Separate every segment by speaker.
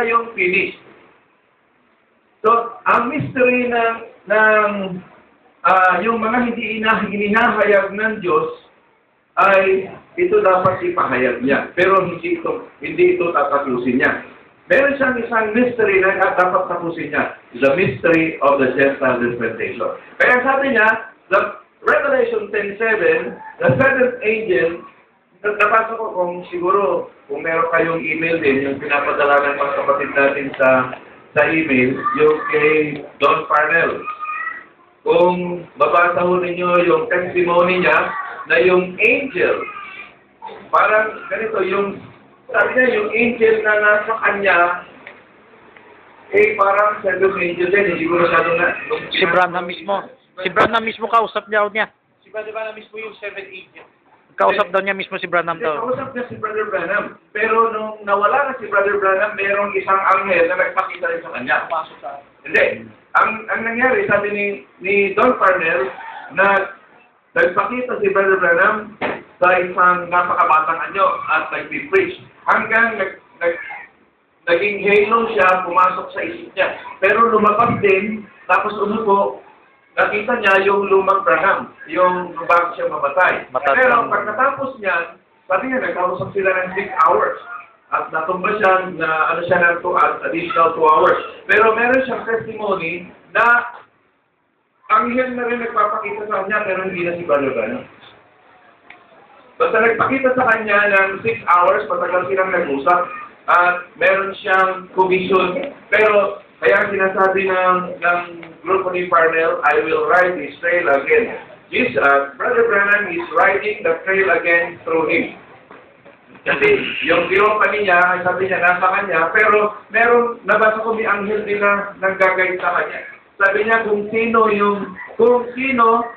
Speaker 1: na yung finish. So, ang mystery yung mga hindi hinahayag ng Diyos ay ito dapat ipahayag niya. Pero hindi ito tatapusin niya. Meron siyang isang mystery na dapat tapusin niya. The mystery of the Gentile dispensation. Kaya sabi niya, the Revelation 10:7, the seventh angel, nabasa ko kung siguro, kung meron kayong email din, yung pinapadala ng mga kapatid natin sa email, yung kay Don Parnell. Kung babasa ho ninyo yung testimony niya, na yung angel, parang ganito, sabi niya, yung angel na nasa kanya, parang seventh angel din, hindi ko masyadong na.
Speaker 2: Si Branham mismo. Si Branham mismo kausap niya.
Speaker 3: Si Brother Branham mismo yung seventh angel.
Speaker 2: Kausap daw niya mismo si Branham daw.
Speaker 1: Kausap niya si Brother Branham. Pero nung nawala na si Brother Branham, merong isang anghel na nagpakita rin sa kanya. Hindi. Ang nangyari, sabi ni Don Parnell, na nagpakita si Brother Branham sa isang napakabatang anyo at nag-preach. Hanggang naging halo siya, pumasok sa isip niya. Pero lumabas din, tapos umupo, nakita niya yung lumang Branham, yung bago siya mamatay. Pero pagkatapos niya, sabi niya, nagkausap sila ng 6 hours. At natumba siya na ng additional 2 hours. Pero meron siyang testimony na anghel na rin nagpapakita sa kanya, pero hindi na si Brother Branham. Basta nagpakita sa kanya ng 6 hours, patagal silang nag-usap, at meron siyang commission. Pero kaya sinasabi ng grupo ni Parnell, I will ride this trail again. Brother Branham is riding the trail again through him. Kasi yung company niya, sabi niya, nasa kanya, pero nabasa ko may anghel din na nanggagay sa kanya. Sabi niya kung sino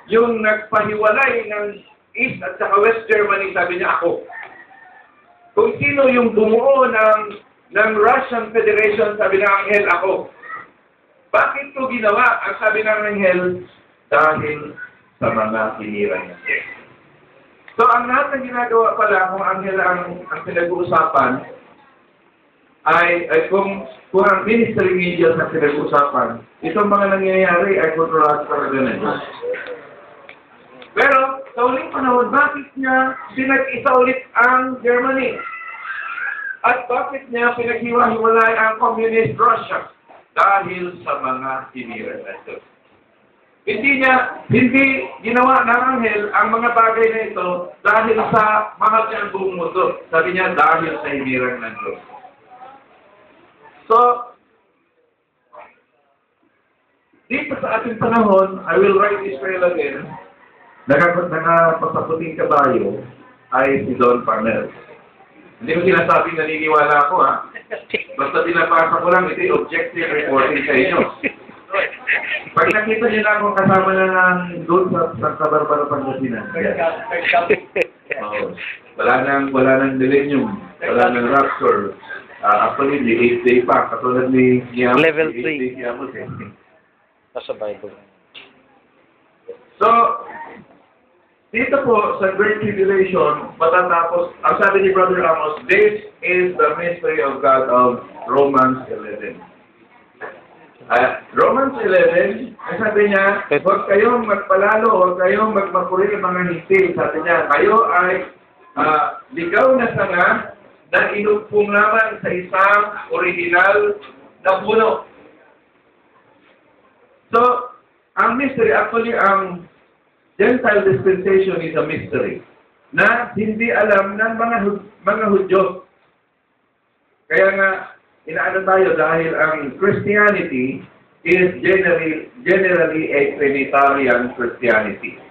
Speaker 1: yung nagpahiwalay ng East at saka West Germany, sabi niya ako. Kung sino yung bumuo ng Russian Federation, sabi ng anghel ako. Bakit ito ginawa? Ang sabi ng anghel, dahil sa mga hinira niya. So, ang lahat ng ginagawa pala, kung anghel ang pinag-uusapan, ay kung ang ministering angels ang pinag-uusapan, itong mga nangyayari ay kontrolado talaga na Diyos. Pero, sa uling panahon, bakit niya pinag-isa ulit ang Germany? At bakit niya pinaghiwa-hiwalay ang Communist Russia? Dahil sa mga hinira na Diyos. Hindi ginawa ng anghel ang mga bagay na ito dahil sa mahal niya ang buong mundo. Sabi niya, dahil sa hinirang ng Diyos. So, dito sa ating panahon, I will ride Israel again. Nakapasaputing kabayo ay si Don Parnell. Hindi ko sinasabing naniniwala ako, ha? Basta dinapasa ko lang, ito yung objective reporting sa inyo. Pag nakita niyo na akong kasama na doon sa Santa Barbara, Pangasinan. Wala nang millennium, wala nang rapture. Actually, the 8th day pa, katulad ni
Speaker 2: Level 3. Nasa Bible.
Speaker 1: So, dito po sa Great Tribulation, matatapos, ang sabi ni Brother Amos, this is the mystery of God of Romans 11. Romans 11, ang sabi niya, huwag kayong magpalalo, huwag kayong magmapuri ng mga hisil. Sabi niya, kayo ay ligaw na sanga na inugpong lamang sa isang original na puno. So, ang mystery, actually, ang Gentile dispensation is a mystery na hindi alam ng mga Hudyo. Kaya nga, inaano tayo dahil ang Christianity is generally a Trinitarian Christianity.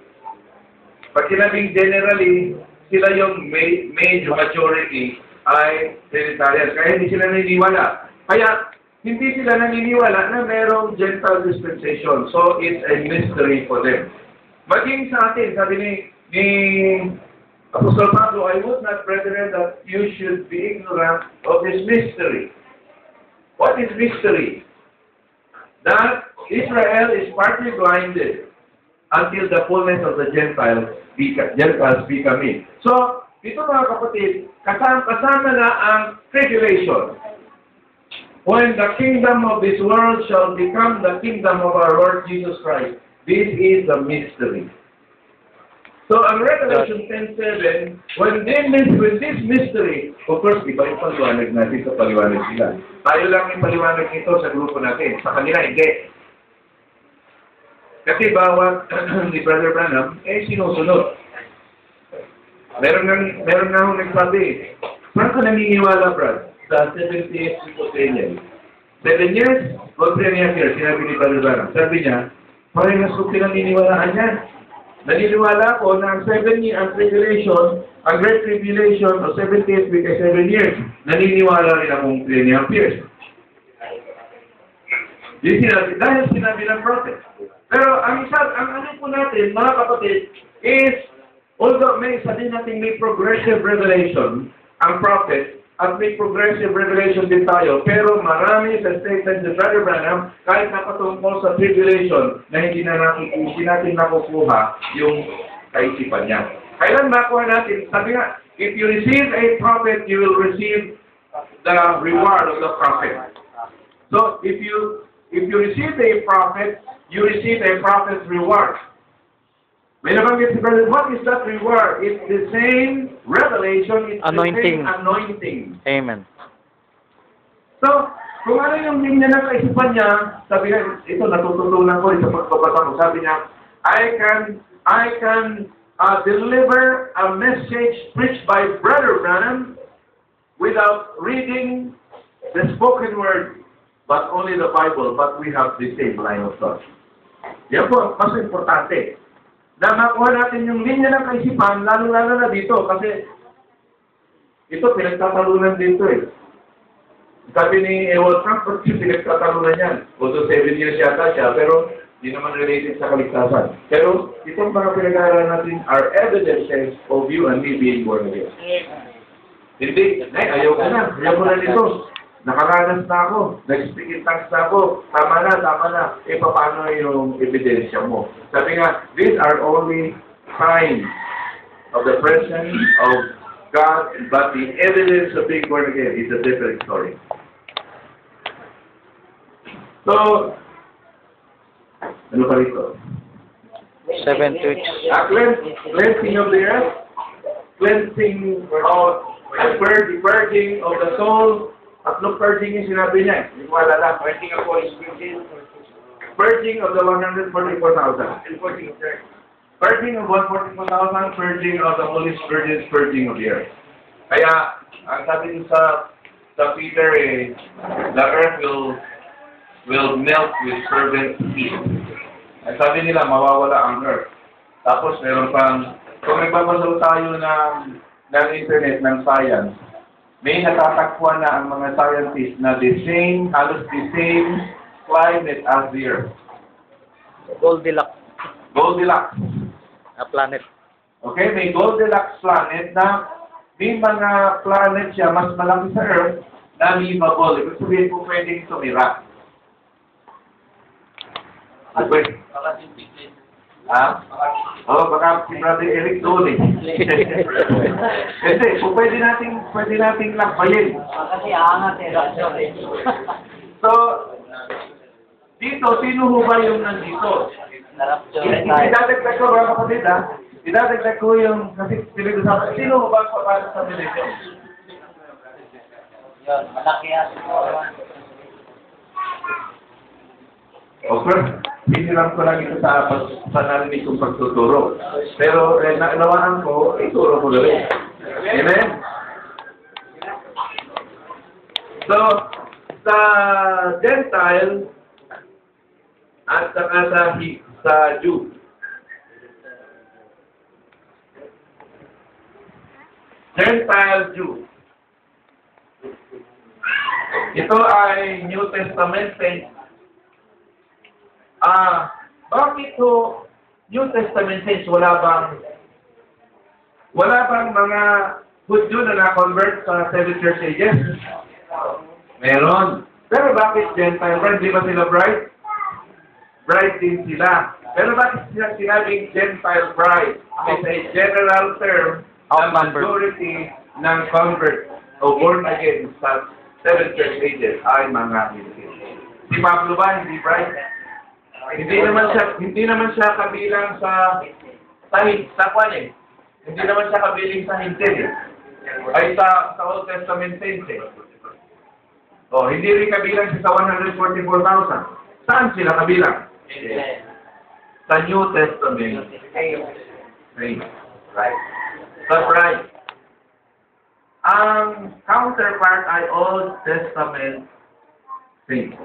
Speaker 1: Pag sinabing generally, sila yung majority ay Trinitarian. Kaya hindi sila naniniwala. Kaya hindi sila naniniwala na merong Gentile dispensation. So, it's a mystery for them. Maging sa atin, sabi ni Apostle Pablo, I would not, brethren, that you should be ignorant of this mystery. What is mystery? That Israel is partly blinded until the fullness of the Gentiles become in. So, ito mga kapatid, kasama na ang tribulation. when the kingdom of this world shall become the kingdom of our Lord Jesus Christ. This is the mystery. So, ang Revelation 10:7, when this mystery, of course, iba yung paliwanag natin sa paliwanag sila. Tayo lang yung paliwanag nito sa grupo natin. Sa kanila, hindi. Kasi bawat ni Brother Branham, sinusunod. Meron nga akong nagsabi, saan ka naniniwala, Brad? Sa 78 Millennial. 7 years, o 3.5 years, sinabi ni Brother Branham. Sabi niya, parehas ko pinaniniwalaan yan. Naniniwala ko na ang 7 year, ang tribulation, ang Great Tribulation, o 70th week ay 7 years. Naniniwala rin akong 3.5 years. Yung sinabi, dahil sinabi ng prophet. Pero ang ano po natin, mga kapatid, is, although may sabihin natin may progressive revelation, ang prophet, at may progressive revelation din tayo, pero marami sa statement ni Brother Branham, kahit napatungkol sa tribulation, na hindi natin nakukuha yung kaisipan niya. Kailan makuha natin? Sabi nga, if you receive a prophet, you will receive the reward of the prophet. So, if you receive a prophet, you receive a prophet's reward. May nabanggit si Brother, what is that reward? It's the same revelation, it's
Speaker 2: Anointing.
Speaker 1: the same anointing.
Speaker 2: Amen.
Speaker 1: So, kung ano yung linya ng kaisipan niya, sabi niya, ito natututunan ko rin sa pagbabasa ko. Sabi niya, I can deliver a message preached by Brother Branham without reading the spoken word, but only the Bible, but we have the same line of thought. Yan po, mas importante. Na makuha natin yung linya ng kaisipan, lalo-lalo na dito, kasi ito, pinagtatalunan dito eh. Sabi ni Ewald Trump, pinagtatalunan yan. Although 7 years yata siya, pero hindi naman related sa kaligtasan. Pero itong mga pinag-aaral natin are evidences of you and me being born again. Hindi, ayaw ko na nito. Nakaranas na ako, nag-speak in tongues na ako, tama na, paano yung ebidensya mo? Sabi nga, these are only signs of the presence of God, but the evidence of being born again is a different story. So, ano pa rito?
Speaker 2: 7 weeks.
Speaker 1: Cleansing of the earth, cleansing of the purging of the soul. Tatlong purging yung sinabi niya. Hindi ko alala. Purging of Holy Spirit. Purging of the 144,000. Purging of 144,000. Purging of the Holy Spirit. Purging of the earth. Kaya, ang sabi sa Peter, the earth will melt with fervent heat. Ang sabi nila, mawawala ang earth. Tapos, meron pang, kung nagbabasa tayo ng internet, ng science, may natatakpuan na ang mga scientists na halos the same climate as the Earth.
Speaker 2: Goldilocks.
Speaker 1: Goldilocks.
Speaker 2: A planet.
Speaker 1: Okay, may Goldilocks planet na may mga planet siya mas malaki sa Earth na livable. Ibig sabihin po pwedeng tumira. Okay. Ha? Baka si Brother Eric doon eh. Kasi, kung pwede nating lakbayin.
Speaker 4: Kasi aangat eh.
Speaker 1: So, dito, sino ho ba yung nandito? Idadagdag ko mga kapatid ha? Idadagdag ko yung, kasi pinag-usapan, sino ho ba ang papasok sa religion?
Speaker 4: Yun, malaki yan.
Speaker 1: Okay. Hiniram ko lang ito sa narinig kong pagtuturo. Pero nawaan ko, ituro ko na rin. Amen? So, sa Gentile at saka sa Jew. Gentile Jew. Ito ay New Testament saints. Bakit ho New Testament saints wala bang mga Hudyo na na-convert sa 7 church ages? Meron. Pero bakit Gentile bride? Di ba sila bride? Bride din sila. Pero bakit sila sinabing Gentile bride? It's a general term na majority ng convert o born again 7 church ages ay mga hindi. Si Pablo ba, hindi Bright? Hindi naman siya kabilang sa kwan eh. Hindi naman siya kabilang sa hintil eh. Ay sa Old Testament saints eh. Oh, hindi rin kabilang sa 144,000. Saan sila kabilang? Sa New Testament. Right. That's right. Ang counterpart ay Old Testament saints.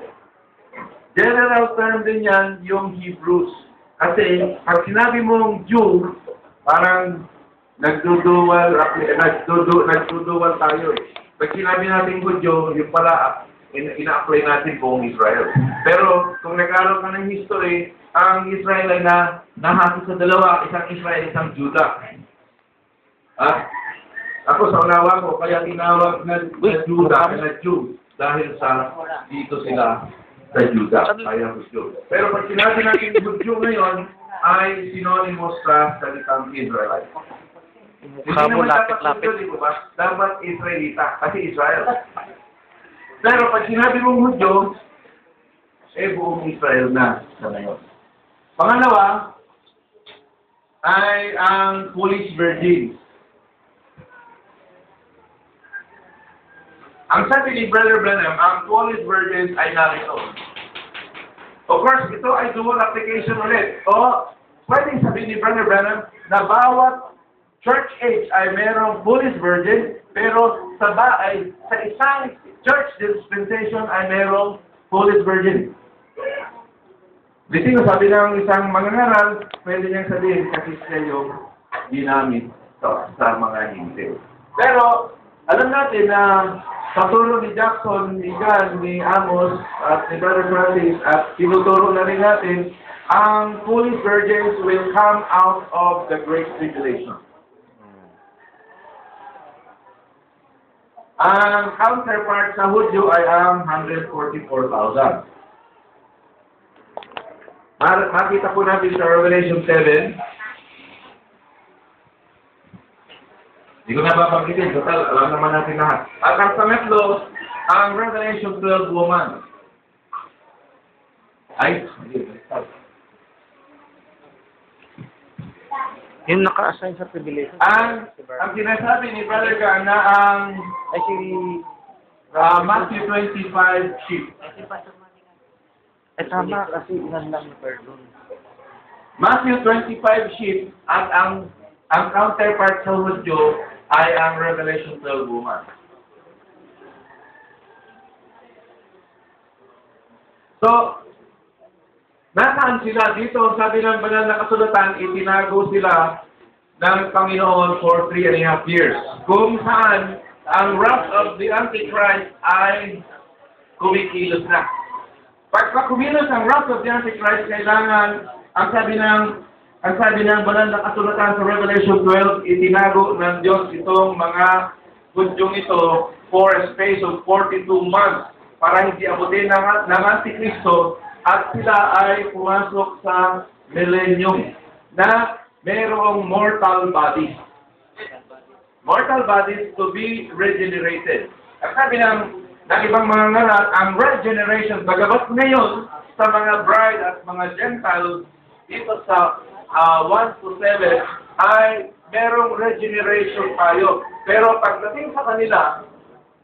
Speaker 1: General term din yan yung Hebrews. Kasi pag sinabi mong Jew, parang nagduduwal tayo eh. Pag sinabi natin Hudyo, yung pala ina-apply natin buong Israel. Pero kung nag-aaral ka ng history, ang Israel ay nahati sa dalawa, isang Israel, isang Juda. Ako sa unawa ko, kaya tinawag na Juda na Jew dahil sa dito sila sa Juda, kaya Hudyo. Pero pag sinabi natin Hudyo ngayon, ay synonymous sa salitang Israelite. Hindi naman dapat Hudyo, di ba? Dapat Israelita, kasi Israel. Pero pag sinabi mong Hudyo, buong Israel na sa ngayon. Pangalawa, ay ang foolish virgin. Ang sabi ni Brother Branham, ang foolish virgins ay narito. Of course, ito ay dual application ulit. O, pwedeng sabihin ni Brother Branham na bawat church age ay merong foolish virgin, pero sa isang church dispensation ay merong foolish virgin. Kasi sabi ng isang mangangaral, pwede niyang sabihin kasi siya yung ginamit sa mga hintil. Pero, alam natin na sa turo ni Jackson, ni John, ni Amos, at ni Brother Francis, at tinuturo na rin natin, ang foolish virgins will come out of the Great Tribulation. Ang counterpart sa Hudyo ay ang 144,000. Makita po natin sa Revelation 7. Hindi ko na babanggitin. Total, alam naman natin lahat. At ang pangatlo, ang Revelation 12 woman.
Speaker 2: Yung naka-assign sa tribulation.
Speaker 1: Ang sinasabi ni Brother Gang na ang Matthew 25 sheep.
Speaker 2: Tama kasi ilan lang per doon.
Speaker 1: Matthew 25 sheep at ang counterpart sa Hudyo ay ang Revelation 12 woman. So, nasaan sila? Dito, sabi ng banal na kasulatan, itinago sila ng Panginoon for 3.5 years. Kung saan ang wrath of the Antichrist ay kumikilos na. Pag kumilos ang wrath of the Antichrist, kailangan, ang sabi ng banal na kasulatan sa Revelation 12, itinago ng Diyos itong mga Hudyong ito for a space of 42 months para hindi abutin ng Antikristo at sila ay pumasok sa millennium na mayroong mortal bodies. Mortal bodies to be regenerated. At sabi ng ibang mga ngaral, ang regeneration, bagamat ngayon sa mga bride at mga Gentiles, dito sa 1 to 7, ay merong regeneration tayo. Pero pagdating sa kanila,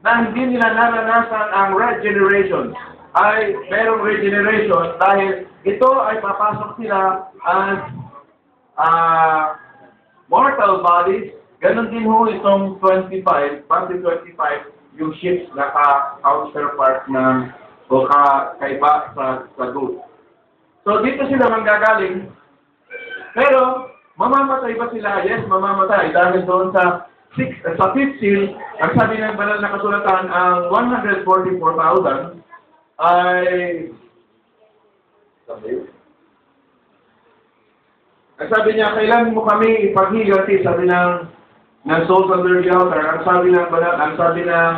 Speaker 1: na hindi nila naranasan ang regeneration, ay merong regeneration dahil ito ay papasok sila as mortal bodies. Ganon din ho itong 25, 25, yung ships na ka-counterpart ng o kaiba sa good. So dito sila manggagaling, pero mamamatay ba sila? Yes, mamamatay dahil doon sa 5th seal, ang sabi ng banal na kasulatan, ang 144,000 ay ang sabi niya, kailan mo kami ipaghigati, sabi ng Souls Under the Altar, ang sabi ng banal, ang sabi ng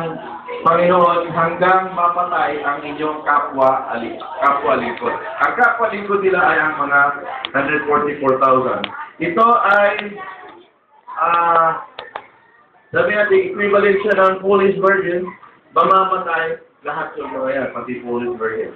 Speaker 1: Panginoon, hanggang mapatay ang inyong kapwa-lingkod. Ang kapwa-lingkod nila ay ang mga 144,000. Ito ay sabi natin, equivalent siya ng foolish virgin, mamamatay lahat yung mga yan, pati Pauline Vergel.